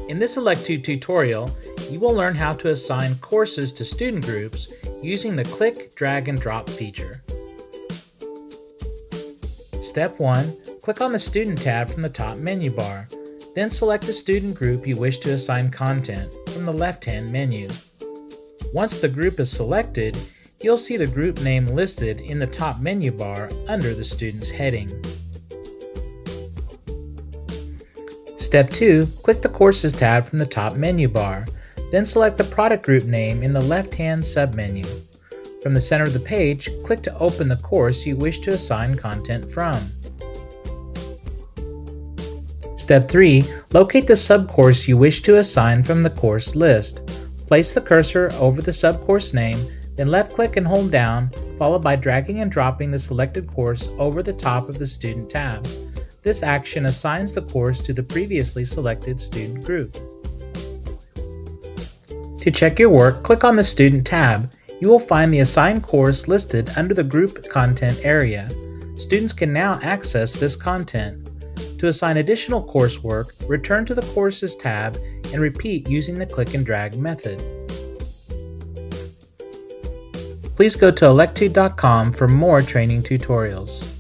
In this Electude tutorial, you will learn how to assign courses to student groups using the click, drag, and drop feature. Step 1. Click on the Student tab from the top menu bar. Then select the student group you wish to assign content from the left-hand menu. Once the group is selected, you'll see the group name listed in the top menu bar under the student's heading. Step 2. Click the Courses tab from the top menu bar. Then select the product group name in the left-hand submenu. From the center of the page, click to open the course you wish to assign content from. Step 3. Locate the subcourse you wish to assign from the course list. Place the cursor over the subcourse name, then left-click and hold down, followed by dragging and dropping the selected course over the top of the Student tab. This action assigns the course to the previously selected student group. To check your work, click on the Student tab. You will find the assigned course listed under the Group Content area. Students can now access this content. To assign additional coursework, return to the Courses tab and repeat using the click and drag method. Please go to electude.com for more training tutorials.